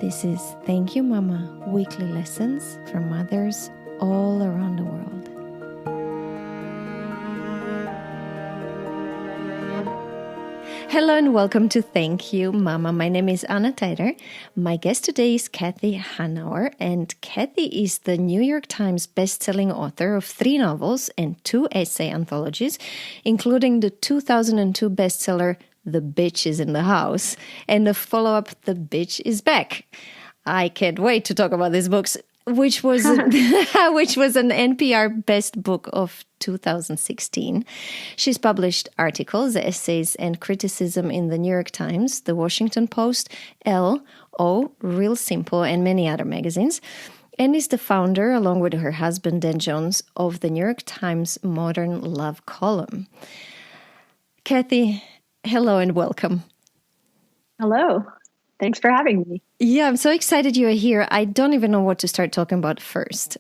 This is Thank You Mama, weekly lessons from mothers all around the world. Hello and welcome to Thank You Mama. My name is Anna Teider. My guest today is Cathi Hanauer, and Cathi is the New York Times bestselling author of 3 novels and 2 essay anthologies, including the 2002 bestseller The Bitch is in the House and the follow-up The Bitch is Back. I can't wait to talk about these books, which was an NPR Best Book of 2016. She's published articles, essays, and criticism in the New York Times, the Washington Post, Elle, Real Simple, and many other magazines, and is the founder, along with her husband Dan Jones, of the New York Times Modern Love column. Cathi, hello and welcome. Hello. Thanks for having me. Yeah, I'm so excited you're here. I don't even know what to start talking about first.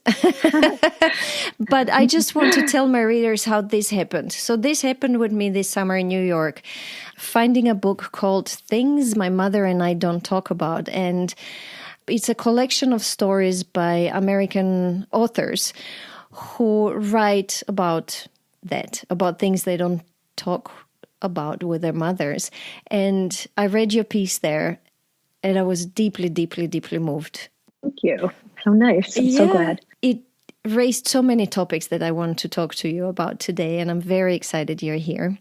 But I just want to tell my readers how this happened. So this happened with me this summer in New York, finding a book called Things My Mother and I Don't Talk About. And it's a collection of stories by American authors who write about that, about things they don't talk about with their mothers. And I read your piece there, and I was deeply, deeply, deeply moved. Thank you. So nice. I'm so glad. It raised so many topics that I want to talk to you about today, and I'm very excited you're here.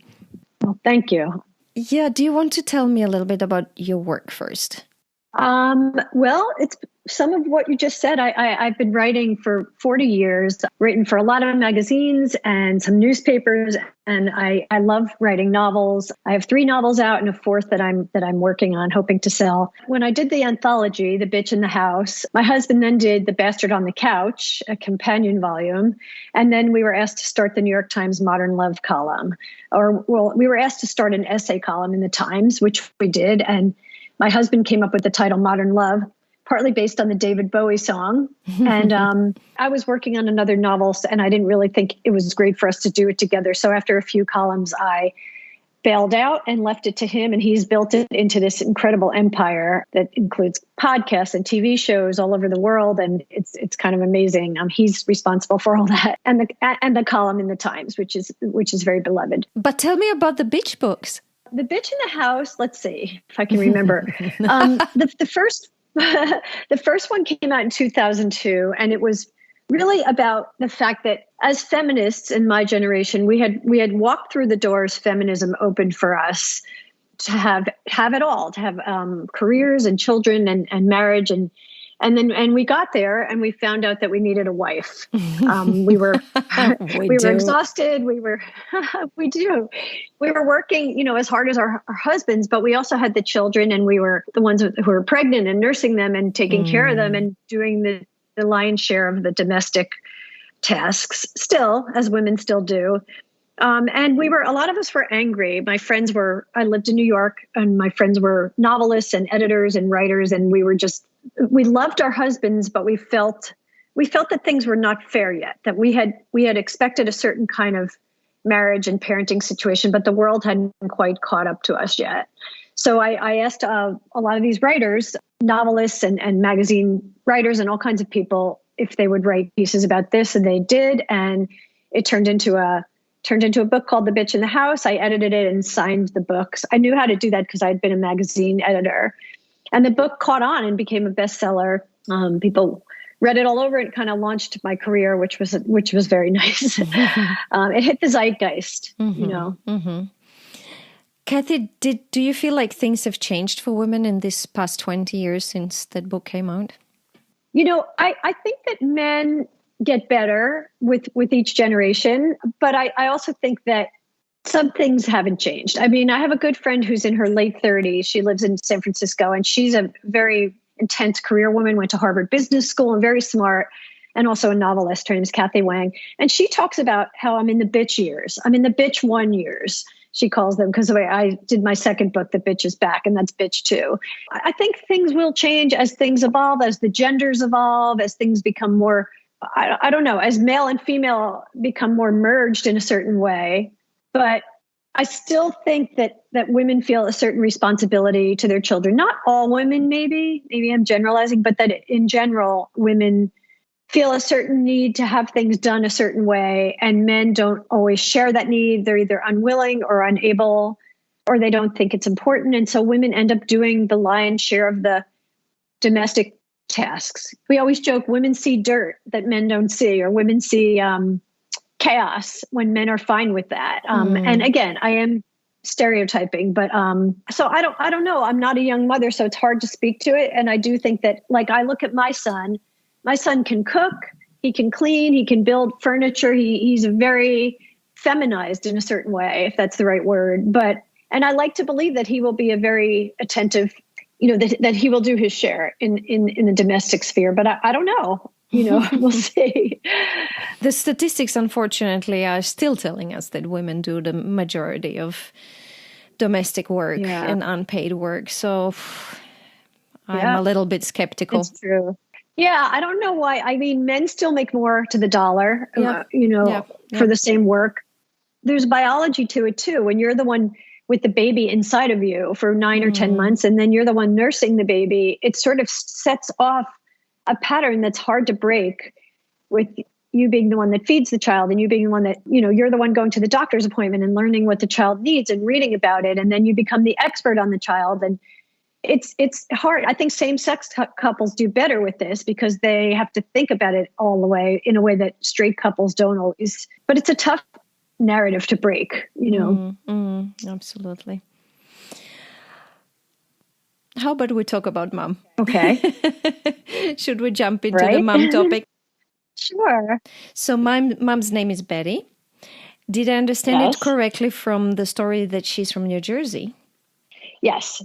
Well, thank you. Yeah. Do you want to tell me a little bit about your work first? Well, it's some of what you just said. I've been writing for 40 years, written for a lot of magazines and some newspapers, and I love writing novels. I have 3 novels out and a 4th that I'm working on, hoping to sell. When I did the anthology, The Bitch in the House, my husband then did The Bastard on the Couch, a companion volume, and then we were asked to start the New York Times Modern Love column, we were asked to start an essay column in the Times, which we did, and my husband came up with the title Modern Love, partly based on the David Bowie song. And I was working on another novel, and I didn't really think it was great for us to do it together. So after a few columns, I bailed out and left it to him. And he's built it into this incredible empire that includes podcasts and TV shows all over the world. And it's kind of amazing. He's responsible for all that. And the column in the Times, which is very beloved. But tell me about the bitch books. The Bitch in the House, let's see if I can remember. The first one came out in 2002, and it was really about the fact that as feminists in my generation, we had walked through the doors feminism opened for us to have it all, to have careers and children and marriage and we got there and we found out that we needed a wife. We were exhausted. We were working, as hard as our husbands, but we also had the children, and we were the ones who were pregnant and nursing them and taking care of them and doing the lion's share of the domestic tasks still, as women still do. And a lot of us were angry. I lived in New York, and my friends were novelists and editors and writers. And we loved our husbands, but we felt that things were not fair yet, that we had expected a certain kind of marriage and parenting situation, but the world hadn't quite caught up to us yet. So I asked a lot of these writers, novelists and magazine writers and all kinds of people, if they would write pieces about this, and they did. And it turned into a book called The Bitch in the House. I edited it and signed the books. I knew how to do that because I'd been a magazine editor. And the book caught on and became a bestseller. People read it all over and kind of launched my career, which was very nice. It hit the zeitgeist, Mm-hmm. Cathi, do you feel like things have changed for women in this past 20 years since that book came out? I think that men get better with each generation, but I also think that some things haven't changed. I mean, I have a good friend who's in her late 30s. She lives in San Francisco, and she's a very intense career woman, went to Harvard Business School and very smart, and also a novelist. Her name is Cathi Wang. And she talks about how I'm in the bitch years. I'm in the bitch 1 years, she calls them, because the way I did my second book, The Bitch is Back, and that's bitch 2. I think things will change as things evolve, as the genders evolve, as things become more, I don't know, as male and female become more merged in a certain way. But I still think that women feel a certain responsibility to their children. Not all women, maybe I'm generalizing, but that in general, women feel a certain need to have things done a certain way, and men don't always share that need. They're either unwilling or unable, or they don't think it's important. And so women end up doing the lion's share of the domestic tasks. We always joke women see dirt that men don't see, or women see chaos when men are fine with that. And again, I am stereotyping, but so I don't know. I'm not a young mother, so it's hard to speak to it. And I do think that, like, I look at my son. My son can cook, he can clean, he can build furniture. He's very feminized in a certain way, if that's the right word. And I like to believe that he will be a very attentive, that he will do his share in the domestic sphere. But I don't know. We'll see. The statistics, unfortunately, are still telling us that women do the majority of domestic work and unpaid work. So I'm a little bit skeptical. It's true. Yeah, I don't know why. I mean, men still make more to the dollar, for the same work. There's biology to it too. When you're the one with the baby inside of you for 9 or 10 months, and then you're the one nursing the baby, it sort of sets off a pattern that's hard to break, with you being the one that feeds the child and you being the one that, you're the one going to the doctor's appointment and learning what the child needs and reading about it. And then you become the expert on the child. And it's hard. I think same-sex couples do better with this because they have to think about it all the way in a way that straight couples don't always. But it's a tough narrative to break, Absolutely. How about we talk about mom? Okay. Should we jump into the mom topic? Sure. So mom's name is Bette. Did I understand it correctly from the story that she's from New Jersey? Yes.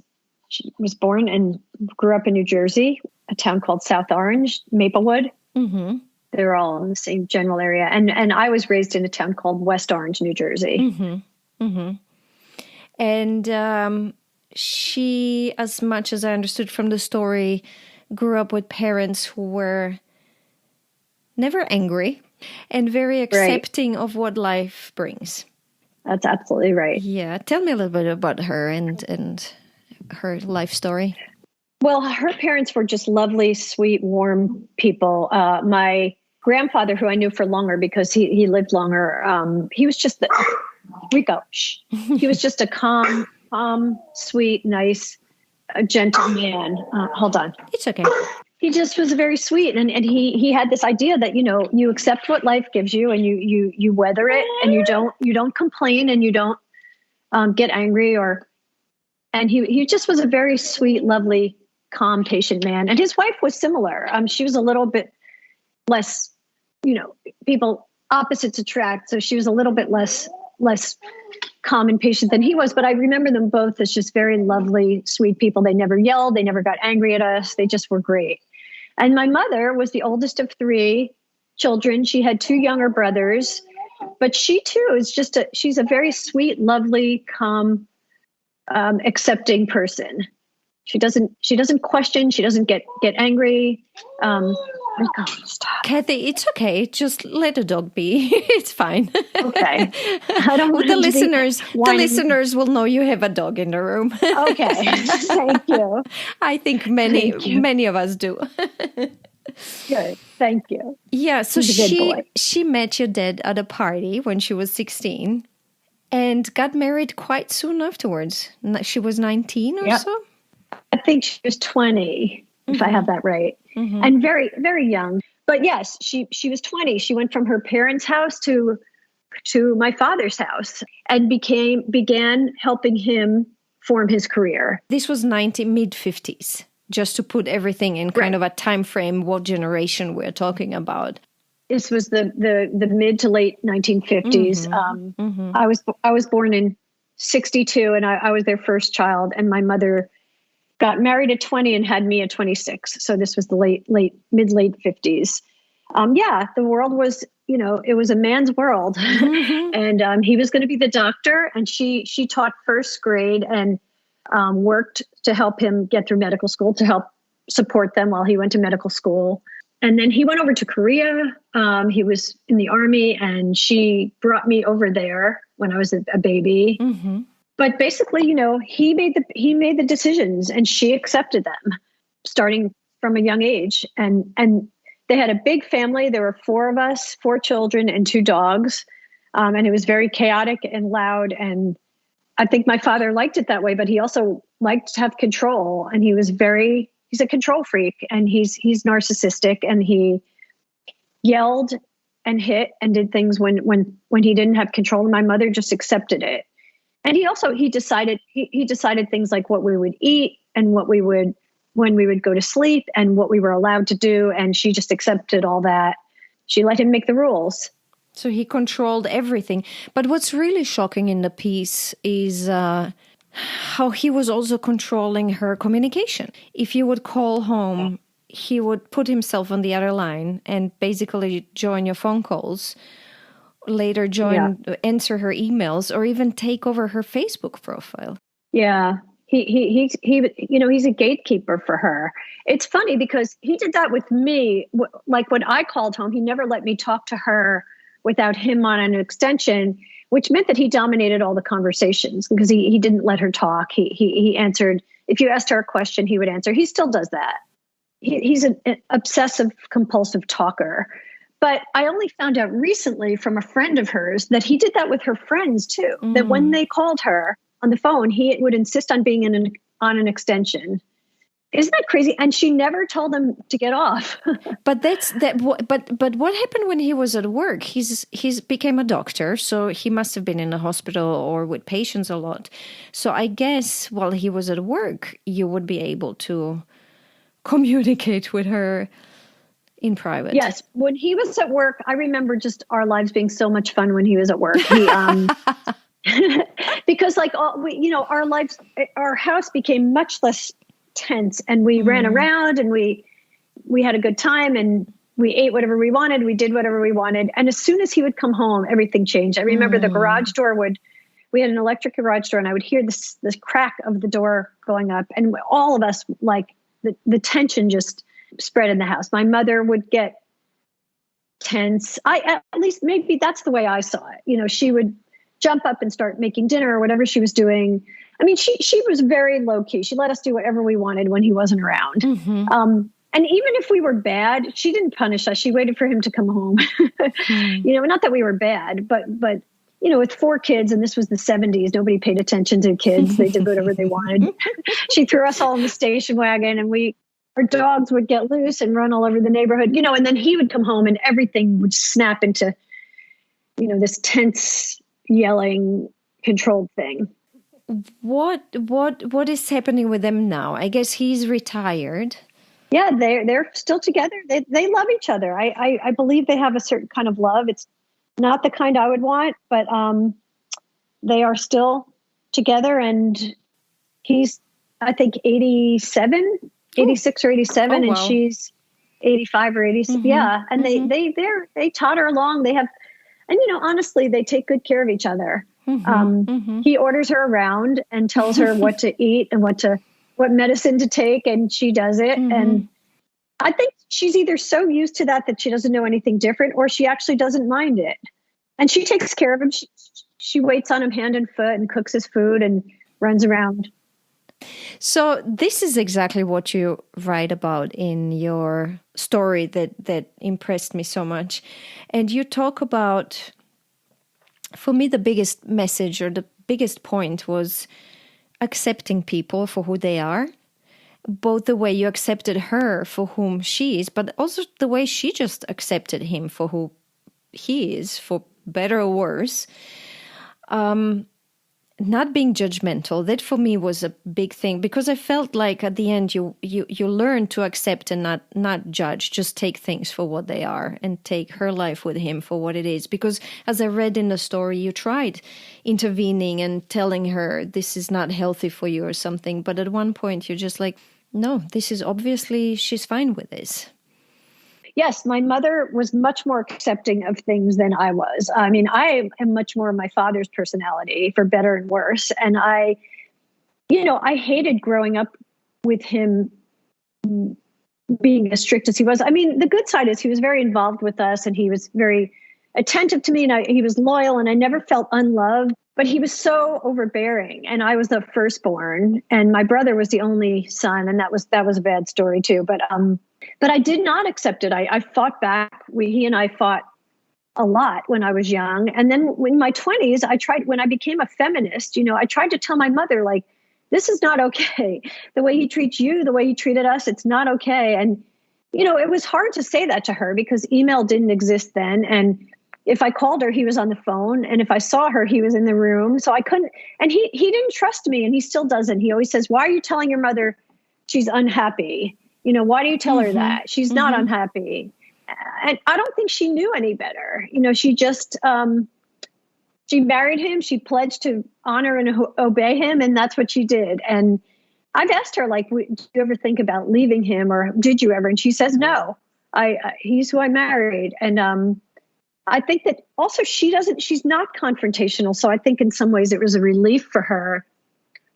She was born and grew up in New Jersey, a town called South Orange, Maplewood. Mm-hmm. They're all in the same general area. And I was raised in a town called West Orange, New Jersey. Mm-hmm. Mm-hmm. And she, as much as I understood from the story, grew up with parents who were never angry and very accepting of what life brings. That's absolutely right. Yeah. Tell me a little bit about her and her life story. Well, her parents were just lovely, sweet, warm people. My grandfather, who I knew for longer because he lived longer, he was just he was just a calm, sweet, nice, gentle man. Hold on. It's okay. He just was very sweet. And he had this idea that, you accept what life gives you and you weather it, and you don't complain, and you don't get angry and he just was a very sweet, lovely, calm, patient man. And his wife was similar. She was a little bit less, people opposites attract. So she was a little bit less calm and patient than he was. But I remember them both as just very lovely, sweet people. They never yelled. They never got angry at us. They just were great. And my mother was the oldest of 3 children. She had 2 younger brothers, but she too is she's a very sweet, lovely, calm, accepting person. She doesn't question. She doesn't get angry. Stop. Cathi, it's okay. Just let the dog be. It's fine. Okay. I don't want the listeners will know you have a dog in the room. Okay. Thank you. I think many of us do. Good. Thank you. Yeah. So she met your dad at a party when she was 16 and got married quite soon afterwards. She was 19 or so? I think she was 20, if I have that right. Mm-hmm. And very, very young. But yes, she was 20. She went from her parents' house to my father's house and began helping him form his career. This was mid-50s, just to put everything in kind of a time frame, what generation we're talking about. This was the mid to late 1950s. Mm-hmm. I was born in 62, and I was their first child, and my mother got married at 20 and had me at 26. So this was the mid-late 50s. The world was, it was a man's world. Mm-hmm. And he was going to be the doctor. And she taught first grade and worked to help him get through medical school, to help support them while he went to medical school. And then he went over to Korea. He was in the army, and she brought me over there when I was a baby. Mm-hmm. But basically, he made the decisions, and she accepted them, starting from a young age. And they had a big family. There were four of us, four children and two dogs, and it was very chaotic and loud. And I think my father liked it that way, but he also liked to have control. And he's a control freak, and he's narcissistic, and he yelled and hit and did things when he didn't have control. And my mother just accepted it. And he decided things like what we would eat and when we would go to sleep and what we were allowed to do. And she just accepted all that. She let him make the rules. So he controlled everything. But what's really shocking in the piece is how he was also controlling her communication. If you would call home, he would put himself on the other line and basically join your phone calls, later answer her emails, or even take over her Facebook profile. Yeah. He's a gatekeeper for her. It's funny because he did that with me. Like when I called home, he never let me talk to her without him on an extension, which meant that he dominated all the conversations because he didn't let her talk. He answered. If you asked her a question, he would answer. He still does that. He's an obsessive compulsive talker. But I only found out recently from a friend of hers that he did that with her friends too. That when they called her on the phone, he would insist on being on an extension. Isn't that crazy? And she never told him to get off. But But what happened when he was at work? He's became a doctor, so he must have been in a hospital or with patients a lot. So I guess while he was at work, you would be able to communicate with her in private. Yes. When he was at work, I remember just our lives being so much fun when he was at work. Because our lives, our house became much less tense, and we ran around, and we had a good time, and we ate whatever we wanted. We did whatever we wanted. And as soon as he would come home, everything changed. I remember the garage door we had an electric garage door, and I would hear this crack of the door going up, and all of us, like the tension just spread in the house. My mother would get tense. At least maybe that's the way I saw it. She would jump up and start making dinner or whatever she was doing. I mean, she was very low key. She let us do whatever we wanted when he wasn't around. Mm-hmm. And even if we were bad, she didn't punish us. She waited for him to come home. Not that we were bad, but with four kids, and this was the 70s, nobody paid attention to kids. They did whatever they wanted. She threw us all in the station wagon, and our dogs would get loose and run all over the neighborhood, and then he would come home and everything would snap into, this tense, yelling, controlled thing. What is happening with them now? I guess he's retired. Yeah, they're still together. They love each other. I believe they have a certain kind of love. It's not the kind I would want, but they are still together, and he's, I think, 86 or 87, and she's 85 or 86. Mm-hmm. Yeah. And they totter along. They have, and honestly, they take good care of each other. Mm-hmm. He orders her around and tells her what to eat and what medicine to take, and she does it. Mm-hmm. And I think she's either so used to that she doesn't know anything different, or she actually doesn't mind it. And she takes care of him. She waits on him hand and foot and cooks his food and runs around. So this is exactly what you write about in your story that impressed me so much. And you talk about, for me, the biggest message or the biggest point was accepting people for who they are, both the way you accepted her for whom she is, but also the way she just accepted him for who he is, for better or worse. Not being judgmental, that for me was a big thing, because I felt like at the end you learn to accept and not judge, just take things for what they are and take her life with him for what it is. Because as I read in the story, you tried intervening and telling her this is not healthy for you or something, but at one point you're just like, no, this is obviously, she's fine with this. Yes, my mother was much more accepting of things than I was. I mean, I am much more my father's personality, for better and worse. And I hated growing up with him being as strict as he was. I mean, the good side is he was very involved with us, and he was very attentive to me, and he was loyal, and I never felt unloved. But he was so overbearing, and I was the firstborn, and my brother was the only son, and that was a bad story too. But I did not accept it. I fought back. He and I fought a lot when I was young, and then in my 20s, when I became a feminist. I tried to tell my mother, like, this is not okay. The way he treats you, the way he treated us, it's not okay. And it was hard to say that to her because email didn't exist then, and if I called her, he was on the phone. And if I saw her, he was in the room. So I couldn't, and he didn't trust me, and he still doesn't. He always says, why are you telling your mother she's unhappy? Why do you tell her that? She's not unhappy. And I don't think she knew any better. She just, she married him. She pledged to honor and obey him. And that's what she did. And I've asked her, like, did you ever think about leaving him, or did you ever? And she says, no, he's who I married. And, I think that also she's not confrontational. So I think in some ways it was a relief for her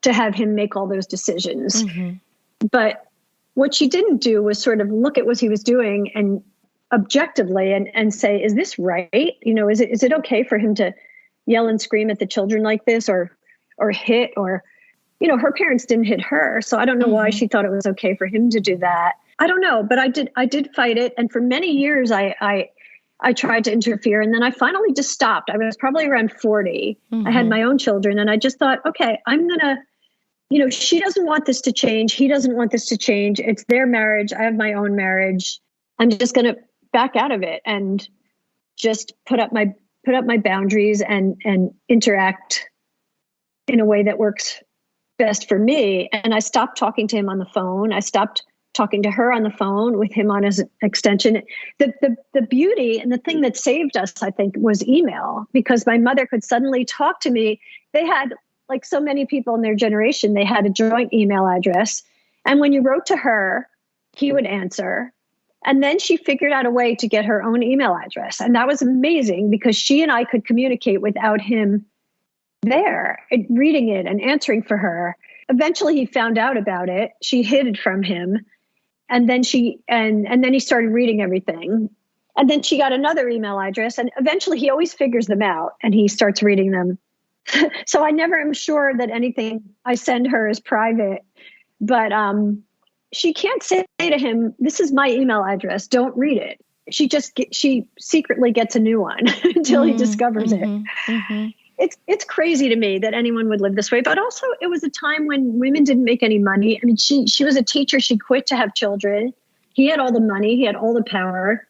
to have him make all those decisions. But what she didn't do was sort of look at what he was doing and objectively and say, is this right? Is it okay for him to yell and scream at the children like this, or hit, or, her parents didn't hit her. So I don't know why she thought it was okay for him to do that. I don't know, but I did fight it. And for many years, I tried to interfere, and then I finally just stopped. I was probably around 40. I had my own children, and I just thought, okay, I'm going to, she doesn't want this to change. He doesn't want this to change. It's their marriage. I have my own marriage. I'm just going to back out of it and just put up my boundaries and interact in a way that works best for me. And I stopped talking to him on the phone. I stopped talking to her on the phone with him on his extension. The beauty and the thing that saved us, I think, was email, because my mother could suddenly talk to me. They had, like so many people in their generation, they had a joint email address. And when you wrote to her, he would answer. And then she figured out a way to get her own email address. And that was amazing because she and I could communicate without him there, reading it and answering for her. Eventually he found out about it. She hid it from him. And then and then he started reading everything. And then she got another email address, and eventually he always figures them out and he starts reading them. So I never am sure that anything I send her is private, but she can't say to him, this is my email address, don't read it. She secretly gets a new one until he discovers it. It's crazy to me that anyone would live this way. But also it was a time when women didn't make any money. I mean, she was a teacher. She quit to have children. He had all the money. He had all the power.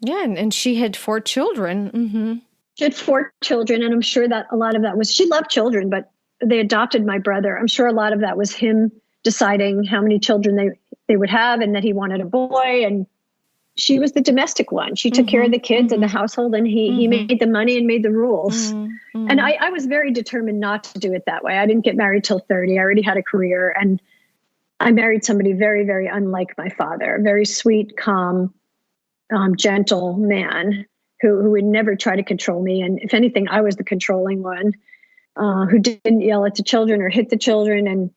Yeah. And she had 4 children. She had 4 children. And I'm sure that a lot of that was, she loved children, but they adopted my brother. I'm sure a lot of that was him deciding how many children they would have, and that he wanted a boy. And she was the domestic one. She took care of the kids and the household, and he made the money and made the rules. And I was very determined not to do it that way. I didn't get married till 30. I already had a career, and I married somebody very, very unlike my father, a very sweet, calm, gentle man who would never try to control me. And if anything, I was the controlling one, who didn't yell at the children or hit the children. And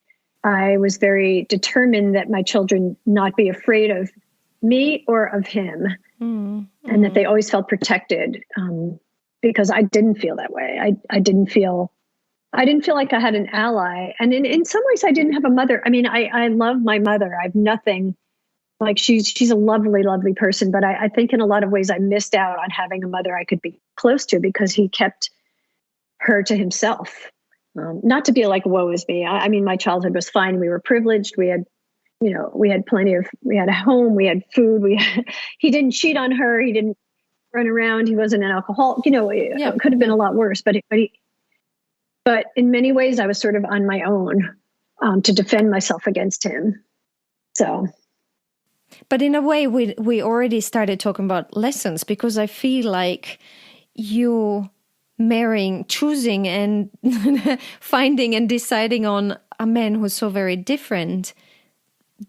I was very determined that my children not be afraid of me or of him, and that they always felt protected, because I didn't feel that way. I didn't feel like I had an ally. And in some ways I didn't have a mother. I mean, I love my mother. I have nothing, like she's a lovely, lovely person. But I think in a lot of ways I missed out on having a mother I could be close to, because he kept her to himself. Not to be like, woe is me. I mean, my childhood was fine. We were privileged. We had we had a home, we had food, he didn't cheat on her. He didn't run around. He wasn't an alcoholic. It could have been a lot worse, but in many ways I was sort of on my own, to defend myself against him. So. But in a way, we already started talking about lessons, because I feel like you choosing and finding and deciding on a man who's so very different,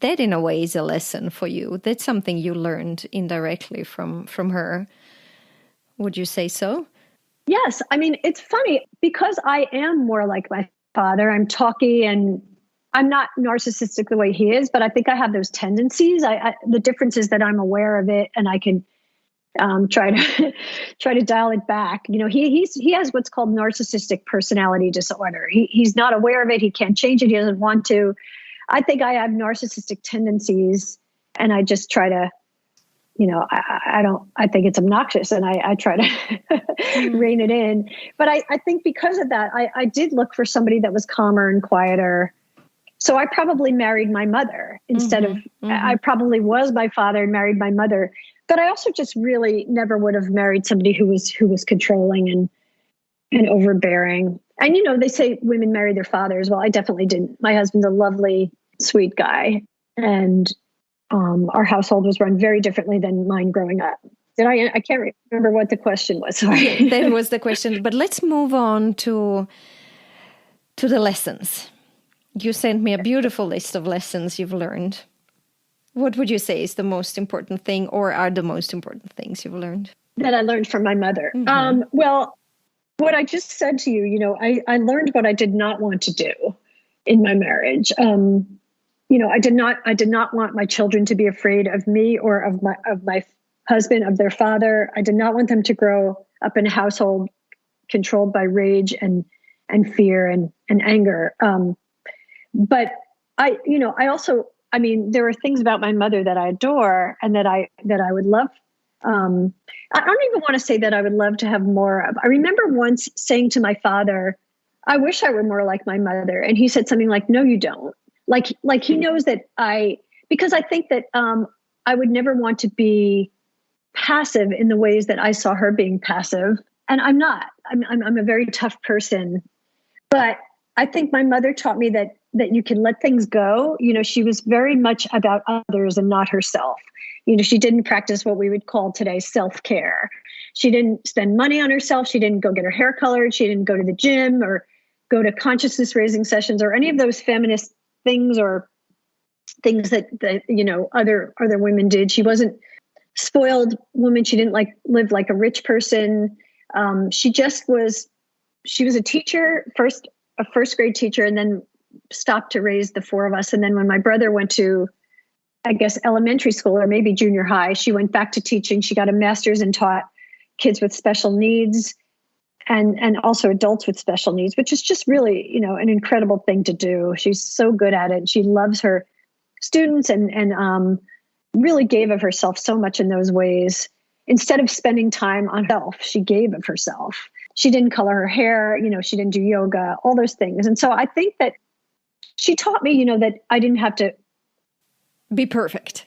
that in a way is a lesson for you. That's something you learned indirectly from her. Would you say so? Yes. I mean, it's funny because I am more like my father. I'm talky and I'm not narcissistic the way he is, but I think I have those tendencies. The difference is that I'm aware of it and I can try to try to dial it back. He has what's called narcissistic personality disorder. He's not aware of it. He can't change it. He doesn't want to. I think I have narcissistic tendencies, and I just try to, I think it's obnoxious, and I try to rein it in. But I think because of that, I did look for somebody that was calmer and quieter. So I probably married my mother instead of, I probably was my father and married my mother. But I also just really never would have married somebody who was controlling and overbearing. And, they say women marry their fathers. Well, I definitely didn't. My husband's a lovely, sweet guy. And our household was run very differently than mine growing up. I can't remember what the question was. Sorry. That was the question. But let's move on to the lessons. You sent me a beautiful list of lessons you've learned. What would you say is the most important thing, or are the most important things you've learned? That I learned from my mother. Well, what I just said to you, I learned what I did not want to do in my marriage. I did not want my children to be afraid of me or of my husband, of their father. I did not want them to grow up in a household controlled by rage and fear and anger. But I also, there are things about my mother that I adore and that I would love. I don't even want to say that I would love to have more of. I remember once saying to my father, I wish I were more like my mother. And he said something like, no, you don't. Like he knows that because I think that I would never want to be passive in the ways that I saw her being passive. And I'm not. I'm a very tough person. But I think my mother taught me that you can let things go. She was very much about others and not herself. She didn't practice what we would call today self-care. She didn't spend money on herself. She didn't go get her hair colored. She didn't go to the gym or go to consciousness raising sessions or any of those feminist things or things that other women did. She wasn't spoiled woman. She didn't live like a rich person. She was a teacher, a first grade teacher, and then stopped to raise the four of us. And then when my brother went to, I guess, elementary school or maybe junior high, she went back to teaching. She got a master's and taught kids with special needs and also adults with special needs, which is just really, an incredible thing to do. She's so good at it. She loves her students and really gave of herself so much in those ways. Instead of spending time on herself, she gave of herself. She didn't color her hair, she didn't do yoga, all those things. And so I think that she taught me, that I didn't have to be perfect.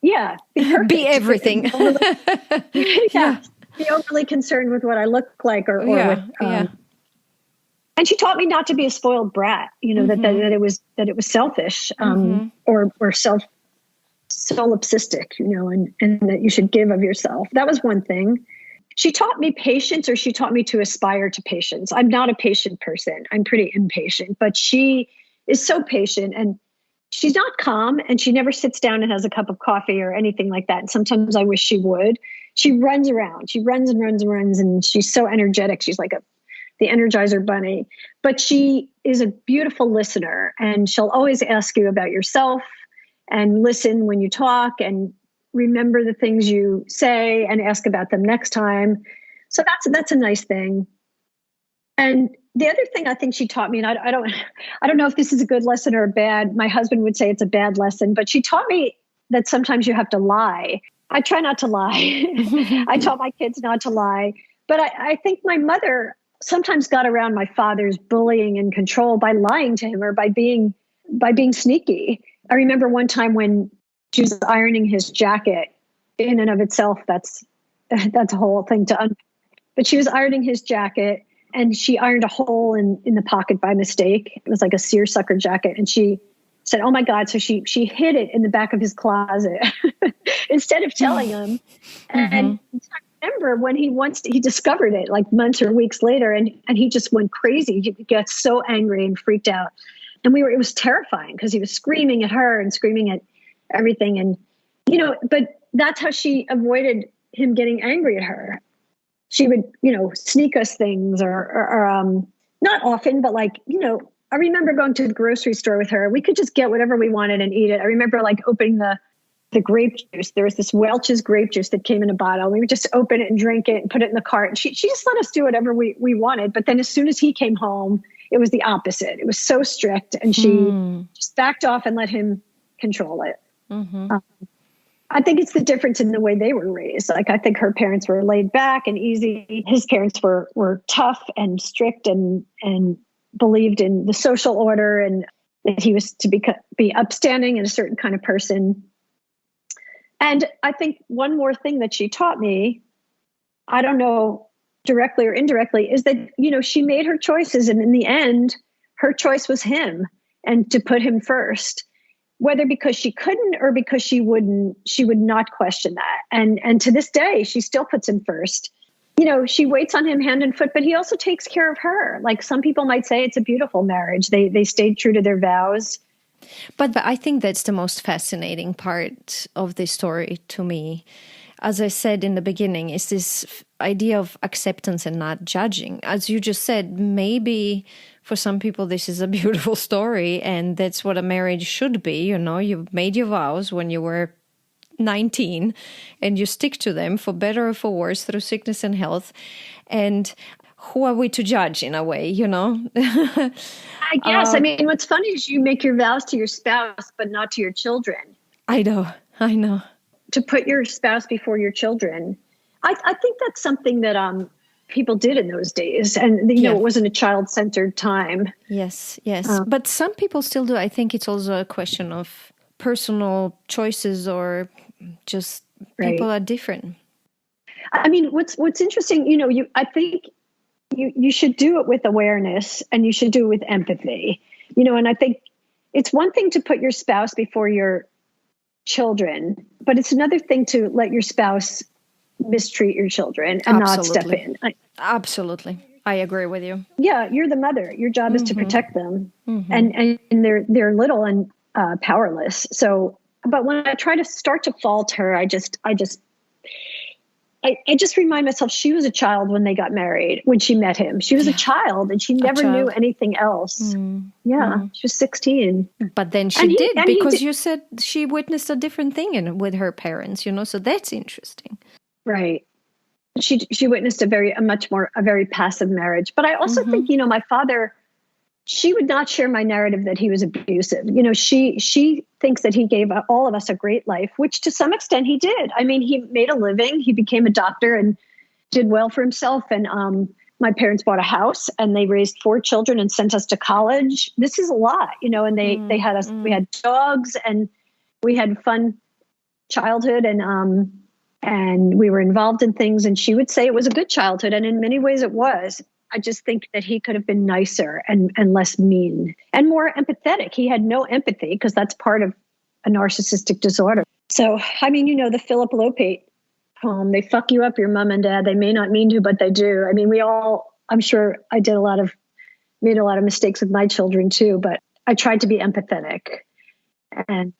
Yeah. Be perfect. Be everything. Yeah. Be overly concerned with what I look like or with, and she taught me not to be a spoiled brat, that it was selfish, or solipsistic, and that you should give of yourself. That was one thing. She taught me patience, or she taught me to aspire to patience. I'm not a patient person. I'm pretty impatient, but she is so patient, and she's not calm, and she never sits down and has a cup of coffee or anything like that. And sometimes I wish she would. She runs around. She runs and runs and runs, and she's so energetic. She's like the Energizer Bunny. But she is a beautiful listener, and she'll always ask you about yourself and listen when you talk and remember the things you say and ask about them next time. So that's a nice thing. And the other thing I think she taught me, and I don't know if this is a good lesson or a bad. My husband would say it's a bad lesson, but she taught me that sometimes you have to lie. I try not to lie. I taught my kids not to lie. But I think my mother sometimes got around my father's bullying and control by lying to him or by being sneaky. I remember one time when she was ironing his jacket. In and of itself, that's a whole thing to unpack. But she was ironing his jacket, and she ironed a hole in the pocket by mistake. It was like a seersucker jacket. And she said, oh my God. So she hid it in the back of his closet instead of telling him. And I remember when he discovered it like months or weeks later, and he just went crazy. He got so angry and freaked out. And it was terrifying because he was screaming at her and screaming at everything. And, but that's how she avoided him getting angry at her. She would, sneak us things or not often, but I remember going to the grocery store with her. We could just get whatever we wanted and eat it. I remember like opening the grape juice. There was this Welch's grape juice that came in a bottle. We would just open it and drink it and put it in the cart. And she just let us do whatever we wanted. But then as soon as he came home, it was the opposite. It was so strict. And she just backed off and let him control it. I think it's the difference in the way they were raised. Like, I think her parents were laid back and easy. His parents were tough and strict and believed in the social order and that he was to be upstanding and a certain kind of person. And I think one more thing that she taught me, I don't know directly or indirectly, is that, she made her choices. And in the end, her choice was him, and to put him first, whether because she couldn't or because she would not question that. And to this day, she still puts him first. She waits on him hand and foot, but he also takes care of her. Like, some people might say it's a beautiful marriage. They stayed true to their vows. But I think that's the most fascinating part of this story to me. As I said in the beginning, is this idea of acceptance and not judging. As you just said, maybe for some people this is a beautiful story and that's what a marriage should be. You've made your vows when you were 19 and you stick to them for better or for worse through sickness and health. And who are we to judge in a way, I guess. What's funny is you make your vows to your spouse, but not to your children. I know. To put your spouse before your children. I think that's something that people did in those days. And, it wasn't a child-centered time. Yes. But some people still do. I think it's also a question of personal choices or just people are different. What's interesting, I think you should do it with awareness and you should do it with empathy, and I think it's one thing to put your spouse before your children, but it's another thing to let your spouse mistreat your children and not step in. Absolutely. I agree with you. Yeah. You're the mother. Your job is to protect them and they're little and powerless. So, but when I try to start to fault her, I just remind myself she was a child when they got married, when she met him. She was a child and she never knew anything else. She was 16. But then she did because you said she witnessed a different thing with her parents, so that's interesting. Right. She witnessed a very passive marriage. But I also think, my father, she would not share my narrative that he was abusive. She thinks that he gave all of us a great life, which to some extent he did. He made a living. He became a doctor and did well for himself. And my parents bought a house and they raised 4 children and sent us to college. This is a lot, and they had us. We had dogs and we had fun childhood and we were involved in things. And she would say it was a good childhood, and in many ways it was. I just think that he could have been nicer and less mean and more empathetic. He had no empathy because that's part of a narcissistic disorder. So, the Philip Lopate poem, they fuck you up, your mom and dad. They may not mean to, but they do. I'm sure I made a lot of mistakes with my children too, but I tried to be empathetic. And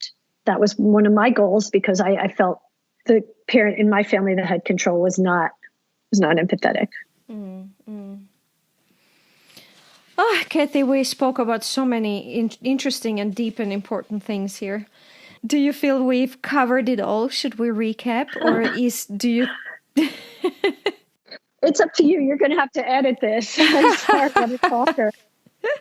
that was one of my goals because I felt the parent in my family that had control was not empathetic. Oh, Cathi, we spoke about so many interesting and deep and important things here. Do you feel we've covered it all? Should we recap, or do you? It's up to you. You're going to have to edit this. I'm sorry, I'm a talker.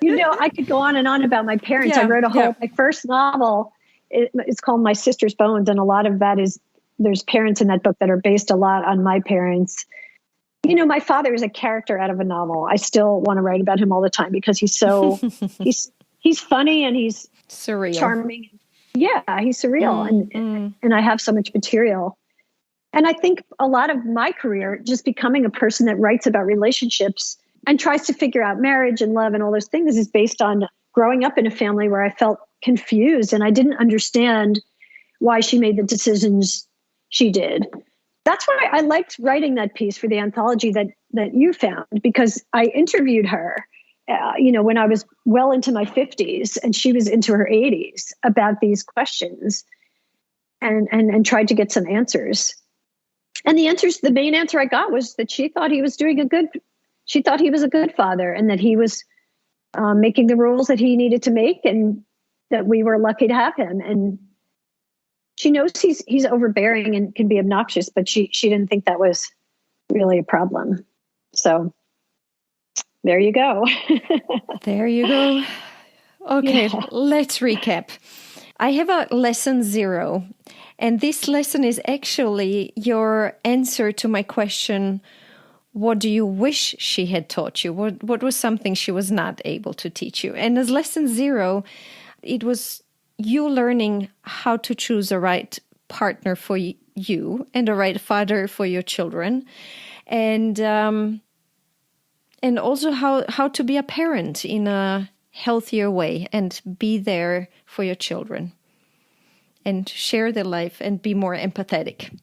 I could go on and on about my parents. I wrote my first novel. It's called My Sister's Bones, and a lot of that is there's parents in that book that are based a lot on my parents. My father is a character out of a novel. I still want to write about him all the time because he's so he's funny and he's surreal, charming. Yeah, he's surreal, and I have so much material. And I think a lot of my career, just becoming a person that writes about relationships and tries to figure out marriage and love and all those things, is based on growing up in a family where I felt confused and I didn't understand why she made the decisions she did. That's why I liked writing that piece for the anthology that you found, because I interviewed her, when I was well into my 50s and she was into her 80s about these questions and tried to get some answers. And the main answer I got was that she thought he was he was a good father and that he was making the rules that he needed to make, and that we were lucky to have him. And she knows he's overbearing and can be obnoxious, but she didn't think that was really a problem. So there you go. There you go. Okay, Yeah. let's recap. I have a lesson 0, and this lesson is actually your answer to my question, what do you wish she had taught you? What was something she was not able to teach you? And as lesson 0, it was you learning how to choose a right partner for you and a right father for your children. And also how to be a parent in a healthier way and be there for your children and share their life and be more empathetic.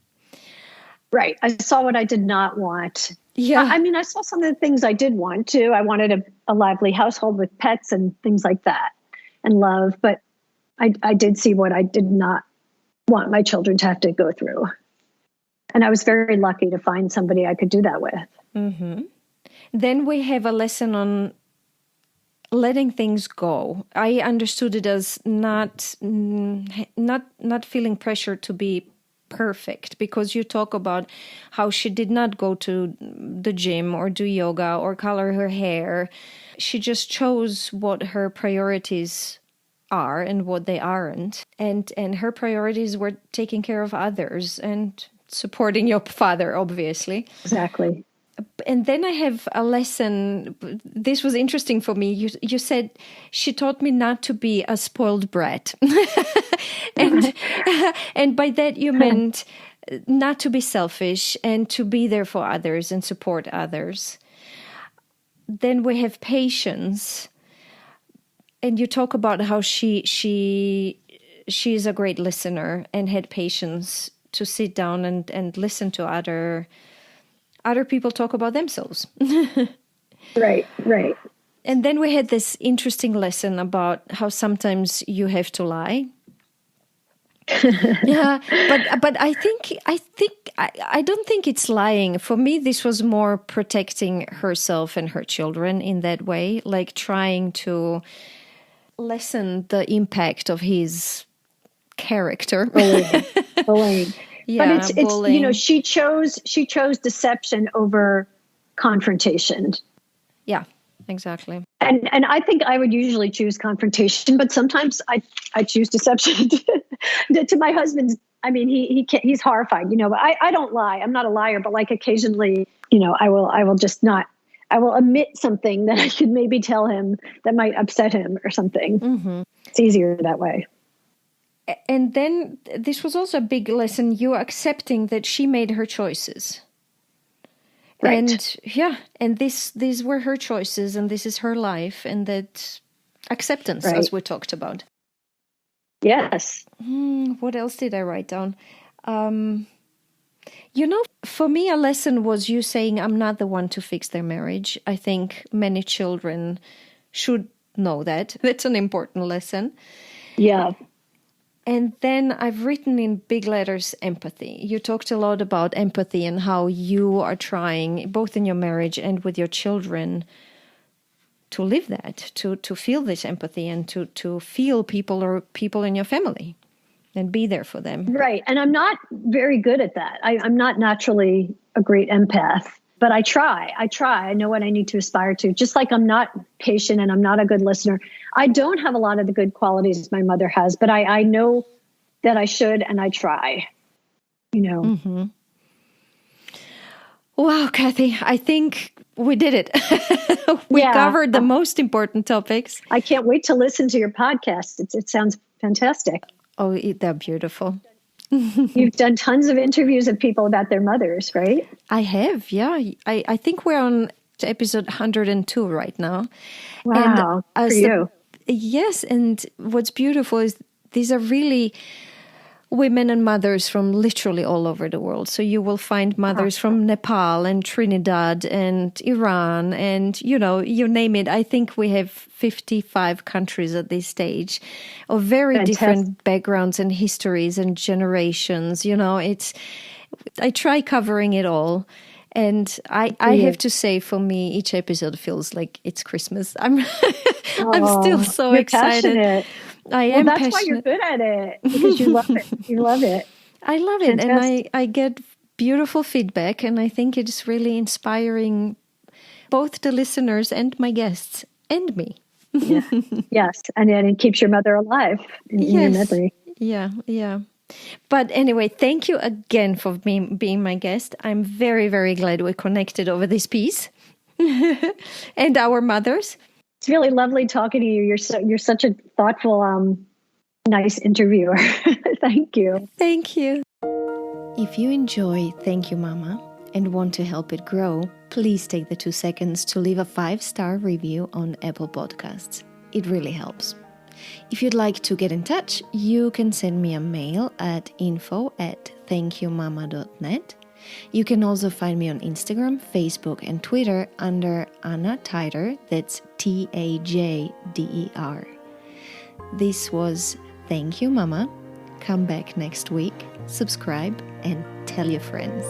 Right. I saw what I did not want. Yeah. I mean, I saw some of the things I did want to. I wanted a lively household with pets and things like that and love. But I did see what I did not want my children to have to go through. And I was very lucky to find somebody I could do that with. Mm-hmm. Then we have a lesson on letting things go. I understood it as not feeling pressure to be perfect, because you talk about how she did not go to the gym or do yoga or color her hair. She just chose what her priorities are and what they aren't. And her priorities were taking care of others and supporting your father, obviously. Exactly. And then I have a lesson. This was interesting for me. You said she taught me not to be a spoiled brat. and by that you meant not to be selfish and to be there for others and support others. Then we have patience. And you talk about how she is a great listener and had patience to sit down and listen to other people talk about themselves. Right. And then we had this interesting lesson about how sometimes you have to lie. Yeah, but I don't think it's lying. For me, this was more protecting herself and her children in that way, like trying to lessen the impact of his character. Bullying. Yeah, but it's she chose deception over confrontation. Yeah, exactly. And I think I would usually choose confrontation, but sometimes I choose deception to my husband's. I mean, he's horrified, but I don't lie. I'm not a liar, but like occasionally, I will just not. I will omit something that I could maybe tell him that might upset him or something. Mm-hmm. It's easier that way. And then this was also a big lesson, you accepting that she made her choices. Right. And these were her choices and this is her life, and that acceptance, right, as we talked about. Yes. What else did I write down? For me, a lesson was you saying, I'm not the one to fix their marriage. I think many children should know that. That's an important lesson. Yeah. And then I've written in big letters, empathy. You talked a lot about empathy and how you are trying, both in your marriage and with your children, to live that, to feel this empathy and to feel people in your family and be there for them. Right. And I'm not very good at that. I'm not naturally a great empath, but I try. I know what I need to aspire to. Just like I'm not patient and I'm not a good listener. I don't have a lot of the good qualities my mother has, but I know that I should, and I try, Mm-hmm. Wow, Cathi, I think we did it. We covered the most important topics. I can't wait to listen to your podcast. It sounds fantastic. Oh, they're beautiful. You've done tons of interviews of people about their mothers, right? I have, yeah. I think we're on episode 102 right now. Wow, and for you. Yes, and what's beautiful is these are really women and mothers from literally all over the world. So you will find mothers from Nepal and Trinidad and Iran and, you name it. I think we have 55 countries at this stage of very different backgrounds and histories and generations. I try covering it all. And I have to say, for me, each episode feels like it's Christmas. I'm still so you're excited. Passionate. I am That's passionate. why you're good at it, because you love it. You love it. I love it. Fantastic. And I get beautiful feedback. And I think it's really inspiring both the listeners and my guests and me. Yeah. Yes. And then it keeps your mother alive in your memory. Yeah. Yeah. But anyway, thank you again for being my guest. I'm very, very glad we connected over this piece and our mothers. It's really lovely talking to you. You're such a thoughtful, nice interviewer. Thank you. Thank you. If you enjoy Thank You Mama and want to help it grow, please take the 2 seconds to leave a 5-star review on Apple Podcasts. It really helps. If you'd like to get in touch, you can send me a mail at info@thankyouMama.net. You can also find me on Instagram, Facebook, and Twitter under Anna Teider. That's Tajder. This was Thank You Mama. Come back next week, subscribe, and tell your friends.